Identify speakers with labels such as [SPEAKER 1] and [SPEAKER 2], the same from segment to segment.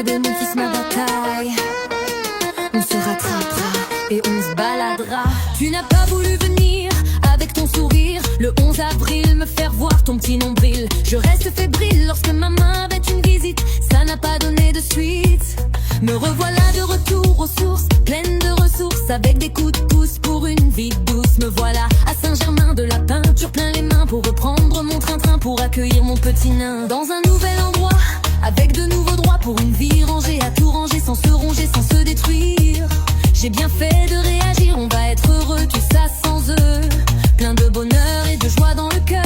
[SPEAKER 1] bébé, mon fils, ma bataille. On se rattrapera et on se baladera. Tu n'as pas voulu venir avec ton sourire le 11 avril me faire voir ton petit nombril. Je reste fébrile lorsque ma main avait une visite. Ça n'a pas donné de suite. Me revoilà de retour aux sources, pleine de ressources, avec des coups de pouce pour une vie douce. Me voilà à Saint-Germain, de la peinture plein les mains pour reprendre mon train-train, pour accueillir mon petit nain dans un nouvel endroit, avec de nouveaux droits pour une vie rangée, à tout ranger sans se ronger, sans se détruire. J'ai bien fait de réagir, on va être heureux, tout ça sans eux. Plein de bonheur et de joie dans le cœur.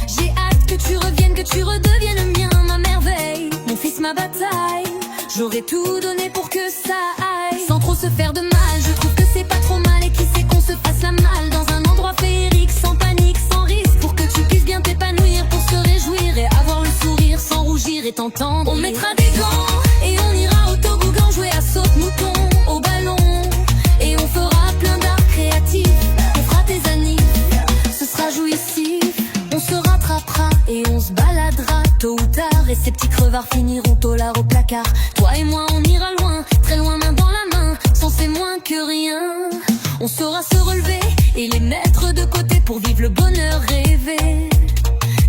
[SPEAKER 1] J'ai hâte que tu reviennes, que tu redeviennes mien, ma merveille, mon fils, ma bataille. J'aurais tout donné pour que ça aille, sans trop se faire de mal. Je trouve que c'est pas trop mal, et qui sait qu'on se fasse la malle dans un endroit féerique, sans panique, sans risque, pour que tu puisses bien t'épanouir, pour se réjouir et avoir le sourire sans rougir et t'entendre. On mettra des gants et on ira au toboggan, jouer à saute-mouton, au ballon, et on fera plein d'arts créatifs. On fera tes annives, ce sera jouissif. On se rattrapera et on se baladera tôt ou tard, et ces petits crevards finiront au lard au placard. Toi et moi on ira loin, très loin, main dans la main, sans c'est moins que rien. On saura se relever et les mettre de côté pour vivre le bonheur rêvé.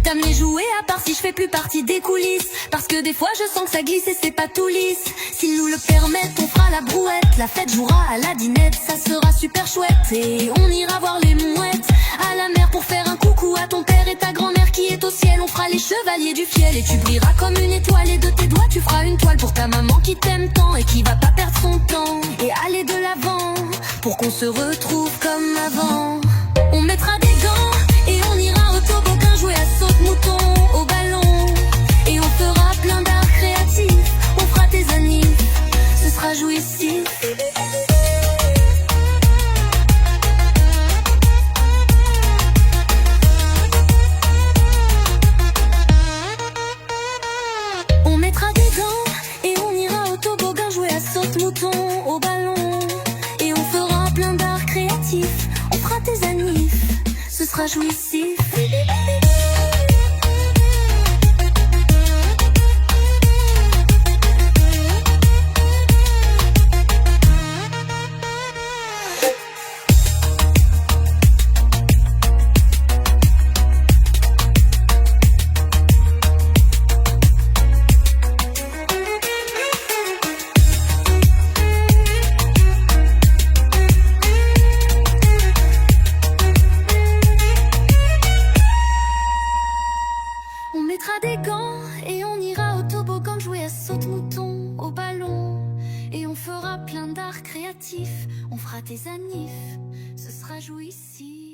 [SPEAKER 1] T'aimes les jouer à part si je fais plus partie des coulisses, parce que des fois je sens que ça glisse et c'est pas tout lisse. S'ils nous le permettent, on fera la brouette, la fête jouera à la dinette, ça sera super chouette. Et on ira voir les mouettes à la mer pour faire un coucou à ton père et ta grand-mère qui est au ciel. On fera les chevaliers du fiel et tu brilleras comme une étoile, et de tes doigts tu feras une toile pour ta maman qui t'aime tant et qui va pas perdre son temps, et aller de l'avant pour qu'on se retrouve comme avant. On mettra des gants et on ira au toboggan, jouer à saute-mouton, au ballon, et on fera plein d'arts créatifs. On fera tes annives, ce sera jouissif. On mettra des gants et on ira au toboggan, jouer à saute-mouton, au ballon, et on fera plein d'arts créatifs. On fera tes annives, ce sera jouissif. On mettra des gants et on ira au toboggan, jouer à saute-mouton, au ballon, et on fera plein d'arts créatifs. On fera tes annives, ce sera jouissif.